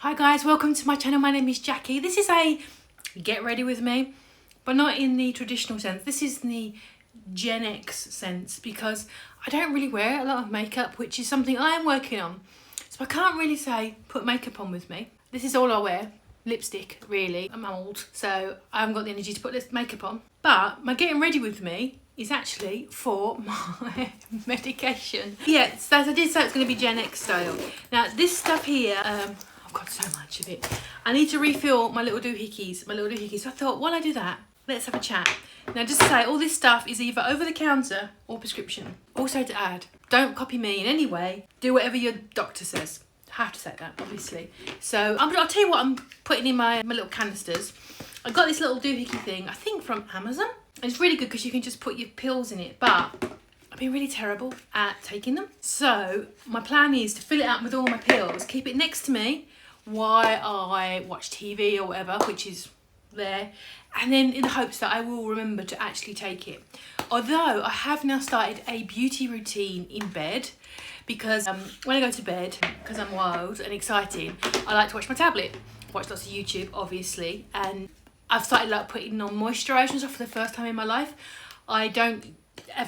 Hi guys, welcome to my channel. My name is Jackie. This is a get ready with me, but not in the traditional sense. This is in the Gen X sense because I don't really wear a lot of makeup, which is something I am working on. So I can't really say put makeup on with me. This is all I wear. Lipstick, really. I'm old, so I haven't got the energy to put this makeup on. But my getting ready with me is actually for my medication. Yeah, so as I did say, it's going to be Gen X style. Now, this stuff here, I've got so much of it. I need to refill my little doohickeys. So I thought, while I do that, let's have a chat. Now, just to say, all this stuff is either over the counter or prescription. Also to add, don't copy me in any way. Do whatever your doctor says. I have to say that, obviously. So I'll tell you what I'm putting in my little canisters. I got this little doohickey thing, I think from Amazon. And it's really good because you can just put your pills in it, but I've been really terrible at taking them. So my plan is to fill it up with all my pills, keep it next to me while I watch TV or whatever, which is there, and then in the hopes that I will remember to actually take it. Although I have now started a beauty routine in bed because when I go to bed, because I'm wild and exciting, I like to watch my tablet, watch lots of YouTube obviously, and I've started like putting on moisturiser and stuff for the first time in my life. I've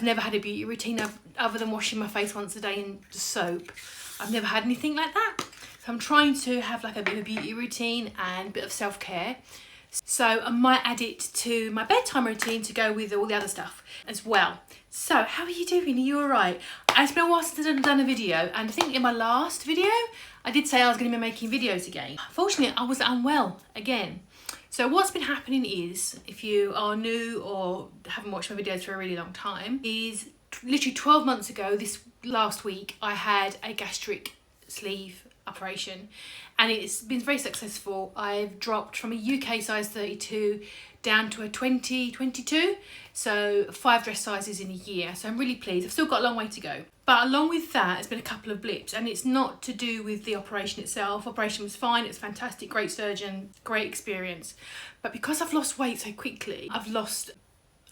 never had a beauty routine other than washing my face once a day in soap. I've never had anything like that. So I'm trying to have like a bit of a beauty routine and a bit of self-care. So I might add it to my bedtime routine to go with all the other stuff as well. So how are you doing? Are you all right? It's been a while since I've done a video, and I think in my last video I did say I was going to be making videos again. Unfortunately, I was unwell again. So what's been happening is, if you are new or haven't watched my videos for a really long time, is literally 12 months ago, this last week, I had a gastric sleeve operation and it's been very successful. I've dropped from a UK size 32 down to a 22, so 5 dress sizes in a year. So I'm really pleased. I've still got a long way to go. But along with that, it's been a couple of blips, and it's not to do with the operation itself. Operation was fine, it was fantastic, great surgeon, great experience. But because I've lost weight so quickly, I've lost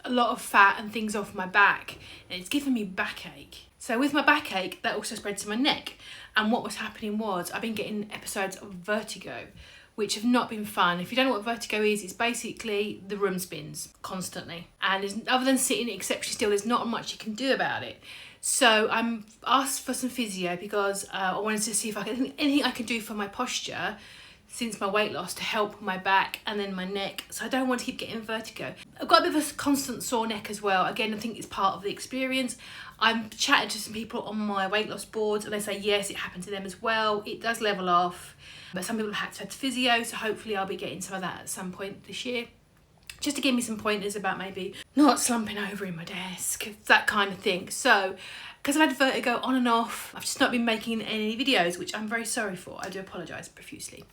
a lot of fat and things off my back, and it's given me backache. So with my backache, that also spread to my neck. And what was happening was I've been getting episodes of vertigo, which have not been fun. If you don't know what vertigo is, it's basically the room spins constantly. And other than sitting exceptionally still, there's not much you can do about it. So I'm asked for some physio because I wanted to see if anything I can do for my posture since my weight loss to help my back and then my neck, so I don't want to keep getting vertigo. I've got a bit of a constant sore neck as well. Again, I think it's part of the experience. I'm chatting to some people on my weight loss boards and they say yes, it happened to them as well. It does level off, but some people have had physio, so hopefully I'll be getting some of that at some point this year, just to give me some pointers about maybe not slumping over in my desk, that kind of thing. So because I've had vertigo on and off, I've just not been making any videos, which I'm very sorry for. I do apologise profusely.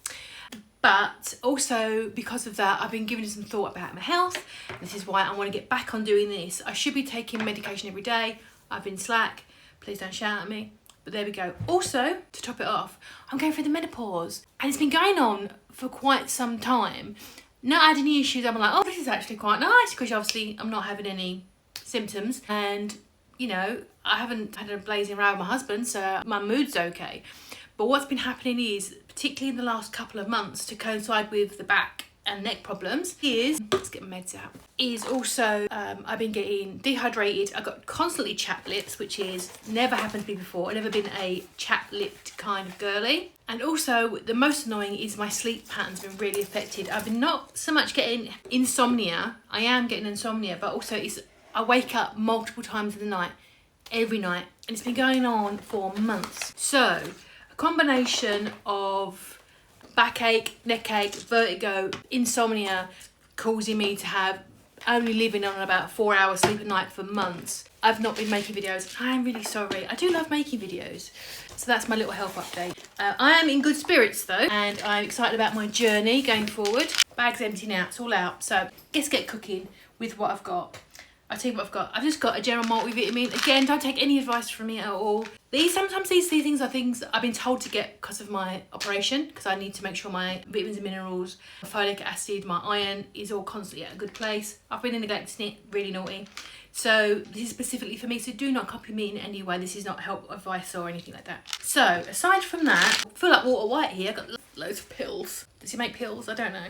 But also because of that, I've been giving some thought about my health. This is why I want to get back on doing this. I should be taking medication every day. I've been slack. Please don't shout at me. But there we go. Also, to top it off, I'm going through the menopause. And it's been going on for quite some time. Not had any issues. I'm like, oh, this is actually quite nice because obviously I'm not having any symptoms. And, you know, I haven't had a blazing row with my husband, so my mood's okay. But what's been happening is, particularly in the last couple of months, to coincide with the back and neck problems, is, let's get my meds out, is also I've been getting dehydrated. I've got constantly chapped lips, which is never happened to me before. I've never been a chapped-lipped kind of girly. And also, the most annoying is my sleep pattern's been really affected. I've been not so much getting insomnia. I am getting insomnia, but also I wake up multiple times in the night, every night, and it's been going on for months. So a combination of backache, neckache, vertigo, insomnia, causing me to have only living on about 4 hours sleep a night for months. I've not been making videos. I'm really sorry. I do love making videos. So that's my little health update. I am in good spirits though, and I'm excited about my journey going forward. Bag's empty now, it's all out. So let's get cooking with what I've got. I'll tell you what I've got. I've just got a general multivitamin. Again, don't take any advice from me at all. Sometimes these things are things I've been told to get because of my operation, because I need to make sure my vitamins and minerals, my folic acid, my iron is all constantly at a good place. I've been neglecting it, really naughty. So this is specifically for me, so do not copy me in any way. This is not help advice or anything like that. So aside from that, fill up water white here. I've got loads of pills. Does he make pills? I don't know.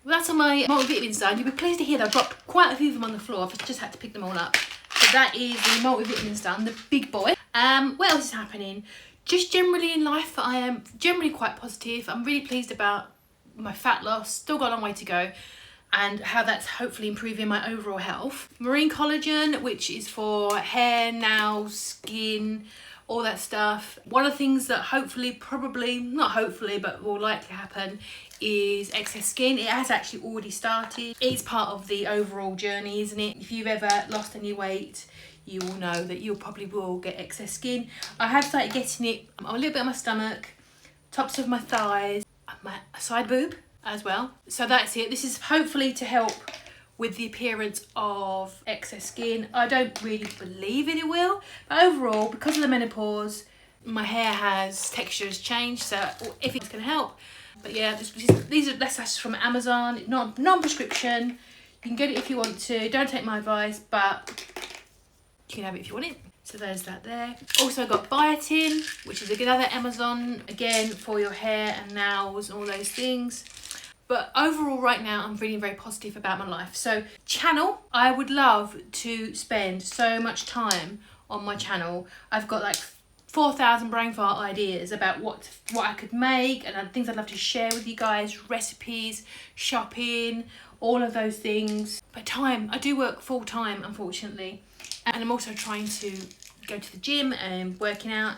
That's on my multivitamin stand. You'll be pleased to hear that I dropped quite a few of them on the floor. I've just had to pick them all up. So that is the multivitamin stand, the big boy. What else is happening? Just generally in life, I am generally quite positive. I'm really pleased about my fat loss. Still got a long way to go, and how that's hopefully improving my overall health. Marine collagen, which is for hair, nails, skin, all that stuff. One of the things that hopefully, probably, not hopefully, but will likely happen is excess skin. It has actually already started. It's part of the overall journey, isn't it? If you've ever lost any weight, you will know that you probably will get excess skin. I have started getting it on a little bit of my stomach, tops of my thighs, my side boob as well. So that's it. This is hopefully to help with the appearance of excess skin. I don't really believe it will, but overall, because of the menopause, my hair has textures changed, so if it's going to help. But yeah, that's from Amazon, non-prescription. You can get it if you want to. Don't take my advice, but you can have it if you want it. So there's that there. Also got biotin, which is another Amazon, again, for your hair and nails and all those things. But overall right now, I'm feeling very positive about my life. So channel, I would love to spend so much time on my channel. I've got like 4,000 brain fart ideas about what I could make and things I'd love to share with you guys, recipes, shopping, all of those things. But time, I do work full time, unfortunately. And I'm also trying to go to the gym and working out.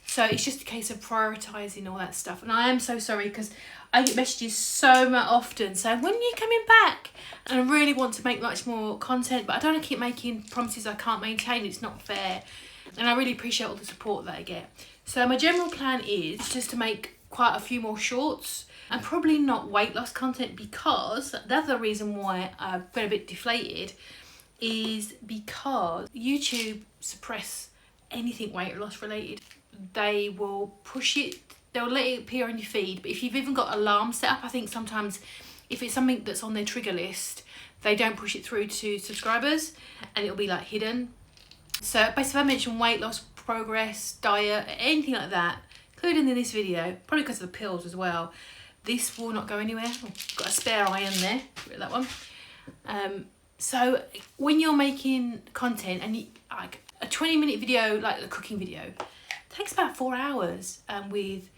So it's just a case of prioritising all that stuff. And I am so sorry because I get messages so much often saying, when are you coming back? And I really want to make much more content, but I don't want to keep making promises I can't maintain. It's not fair. And I really appreciate all the support that I get. So my general plan is just to make quite a few more shorts and probably not weight loss content, because the other reason why I've been a bit deflated is because YouTube suppress anything weight loss related. They will push it, they'll let it appear on your feed, but if you've even got alarms set up, I think sometimes if it's something that's on their trigger list, they don't push it through to subscribers and it'll be like hidden. So basically, if I mention weight loss, progress, diet, anything like that, including in this video, probably because of the pills as well, this will not go anywhere. I've got a spare eye in there, get that one. So when you're making content and like a 20-minute video, like the cooking video, takes about 4 hours, with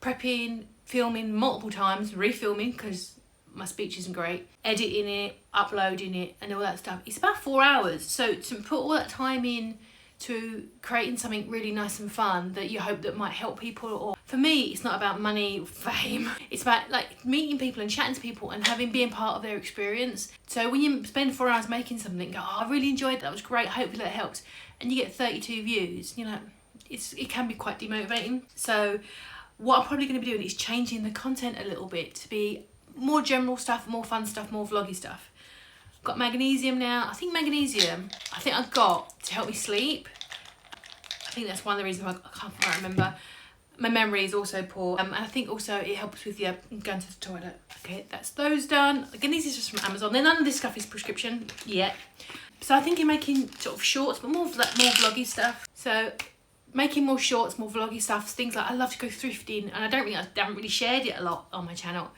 prepping, filming multiple times, refilming because my speech isn't great, editing it, uploading it and all that stuff. It's about 4 hours. So to put all that time in to creating something really nice and fun that you hope that might help people, or for me, it's not about money, fame. It's about like meeting people and chatting to people and being part of their experience. So when you spend 4 hours making something, go, oh, I really enjoyed that was great, hopefully that helped, and you get 32 views, you know, it can be quite demotivating. So what I'm probably going to be doing is changing the content a little bit to be more general stuff, more fun stuff, more vloggy stuff. Got magnesium now. I think I've got to help me sleep. I think that's one of the reasons I can't quite remember. My memory is also poor, and I think also it helps with going to the toilet. Okay, that's those done. Again, these are just from Amazon. Then none of this stuff is prescription yet. So I think I'm making sort of shorts, but more vloggy stuff. So making more shorts, more vloggy stuff. Things like I love to go thrifting, and I haven't really shared it a lot on my channel.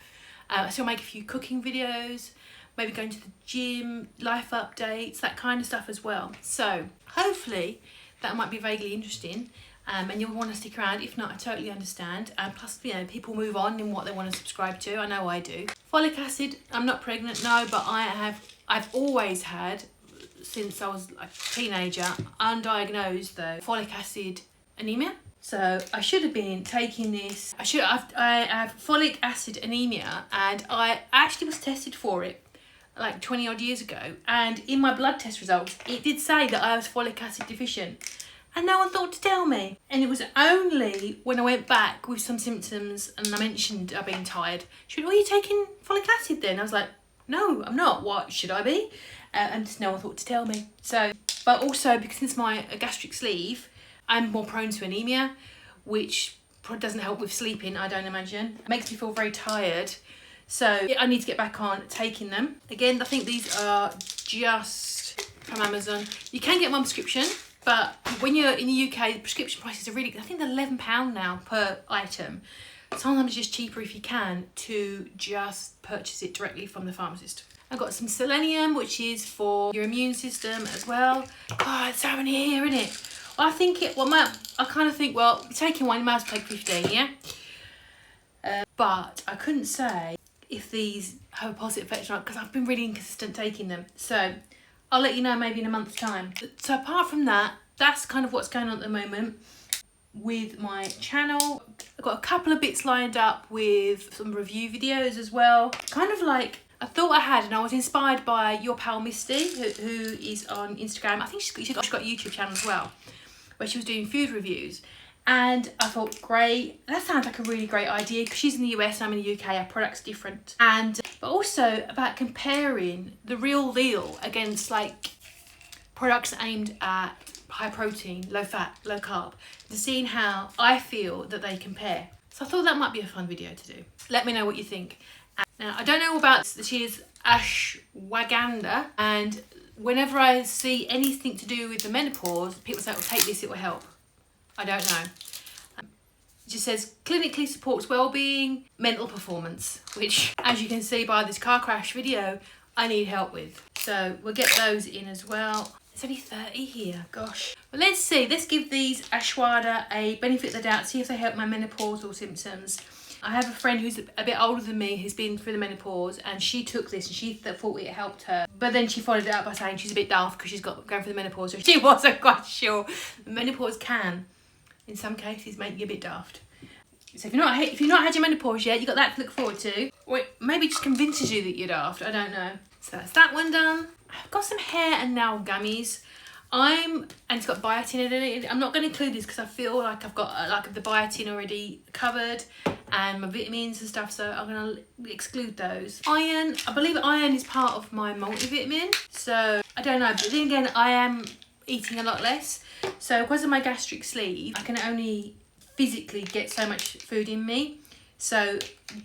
I still make a few cooking videos, maybe going to the gym, life updates, that kind of stuff as well. So hopefully that might be vaguely interesting, and you'll want to stick around. If not, I totally understand. Plus, you know, people move on in what they want to subscribe to. I know I do. Folic acid, I'm not pregnant, no, but I've always had, since I was like a teenager, undiagnosed though, folic acid anemia. So I should have been taking this. I have folic acid anemia, and I actually was tested for it like 20 odd years ago, and in my blood test results it did say that I was folic acid deficient, and no one thought to tell me. And it was only when I went back with some symptoms and I mentioned I've been tired, she went, "Are you taking folic acid then?" I was like, "No, I'm not. What should I be?" And just no one thought to tell me. So, but also because since my gastric sleeve, I'm more prone to anemia, which doesn't help with sleeping, I don't imagine. It makes me feel very tired. So I need to get back on taking them. Again, I think these are just from Amazon. You can get them on prescription, but when you're in the UK, the prescription prices are really, I think they're £11 now per item. sometimes it's just cheaper if you can to just purchase it directly from the pharmacist. I've got some selenium, which is for your immune system as well. God, it's so many here, isn't it? I think I kind of think, well, taking one, you might as well take 15, yeah? But I couldn't say if these have a positive effect or not because I've been really inconsistent taking them. So I'll let you know maybe in a month's time. So apart from that, that's kind of what's going on at the moment with my channel. I've got a couple of bits lined up with some review videos as well. Kind of like I thought I had, and I was inspired by your pal Misty, who is on Instagram. I think she's got a YouTube channel as well, where she was doing food reviews. And I thought, great, that sounds like a really great idea because she's in the US and I'm in the UK, our product's different. And but also about comparing the real deal against like products aimed at high protein, low fat, low carb, and seeing how I feel that they compare. So I thought that might be a fun video to do. Let me know what you think. Now, I don't know about she is ashwagandha, and whenever I see anything to do with the menopause, people say, well, take this, it will help. I don't know. It just says clinically supports well-being, mental performance, which, as you can see by this car crash video, I need help with. So we'll get those in as well. It's only 30 here, gosh. Well, let's see. Let's give these ashwagandha a benefit of the doubt, see if they help my menopausal symptoms. I have a friend who's a bit older than me who's been through the menopause, and she took this and she thought it helped her. But then she followed it up by saying she's a bit daft because she's going through the menopause, so she wasn't quite sure. The menopause can, in some cases, make you a bit daft. So if you've not had your menopause yet, you've got that to look forward to. Or it maybe just convinces you that you're daft, I don't know. So that's that one done. I've got some hair and nail gummies. And it's got biotin in it. I'm not going to include this because I feel like I've got like the biotin already covered and my vitamins and stuff, so I'm going to exclude those. Iron, I believe iron is part of my multivitamin, so I don't know, but then again I am eating a lot less, so because of my gastric sleeve I can only physically get so much food in me, so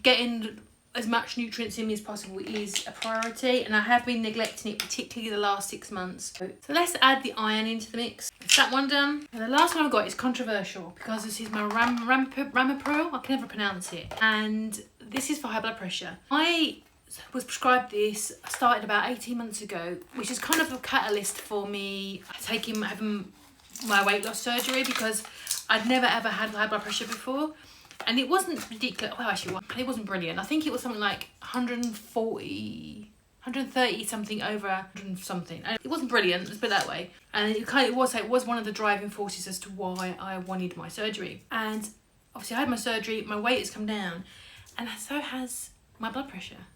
getting as much nutrients in me as possible is a priority, and I have been neglecting it, particularly the last 6 months. So let's add the iron into the mix. That's that one done. And the last one I've got is controversial because this is my ramipril. I can never pronounce it. And this is for high blood pressure. I was prescribed this, I started about 18 months ago, which is kind of a catalyst for me having my weight loss surgery because I'd never ever had high blood pressure before. And it wasn't ridiculous, well actually it wasn't brilliant. I think it was something like 130 something over 100 something. And it wasn't brilliant, let's put it that way. And it was one of the driving forces as to why I wanted my surgery. And obviously I had my surgery, my weight has come down, and so has my blood pressure.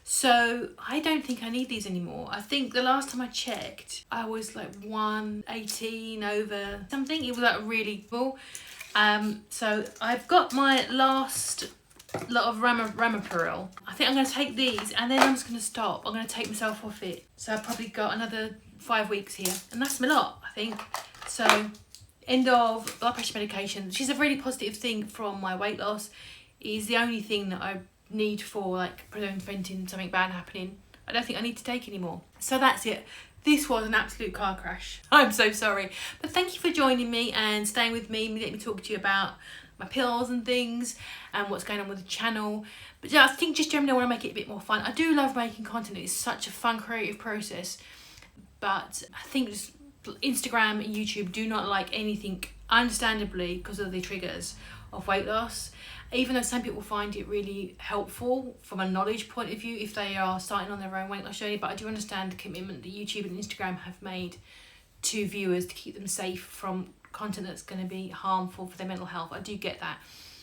So I don't think I need these anymore. I think the last time I checked, I was like 118 over something. It was like really cool. So I've got my last lot of ramipril. I think I'm going to take these and then I'm just going to stop. I'm going to take myself off it. So I've probably got another 5 weeks here, and that's my lot, I think. So end of blood pressure medication, which is a really positive thing from my weight loss, is the only thing that I need for like preventing something bad happening. I don't think I need to take anymore. So that's it. This was an absolute car crash. I'm so sorry. But thank you for joining me and staying with me. Let me talk to you about my pills and things and what's going on with the channel. But yeah, I think just generally I want to make it a bit more fun. I do love making content. It's such a fun, creative process. But I think just Instagram and YouTube do not like anything, understandably, because of the triggers of weight loss. Even though some people find it really helpful from a knowledge point of view if they are starting on their own weight loss journey, but I do understand the commitment that YouTube and Instagram have made to viewers to keep them safe from content that's going to be harmful for their mental health. I do get that.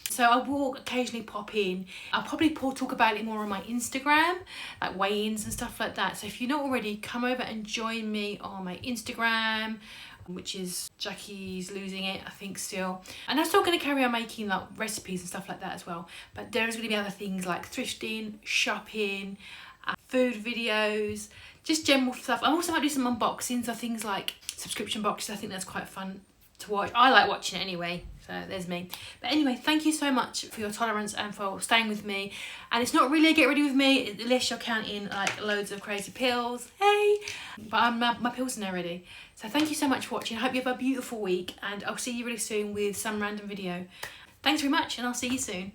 So I will occasionally pop in. I'll probably talk about it more on my Instagram, like weigh-ins and stuff like that. So if you're not already, come over and join me on my Instagram, which is Jackie's Losing It, I think still. And I'm still going to carry on making like recipes and stuff like that as well. But there's going to be other things like thrifting, shopping, food videos, just general stuff. I also might do some unboxings of things like subscription boxes. I think that's quite fun to watch. I like watching it anyway. So there's me. But anyway, thank you so much for your tolerance and for staying with me. And it's not really a get ready with me unless you're counting like loads of crazy pills. Hey! But my pills are now ready. So thank you so much for watching. I hope you have a beautiful week, and I'll see you really soon with some random video. Thanks very much, and I'll see you soon.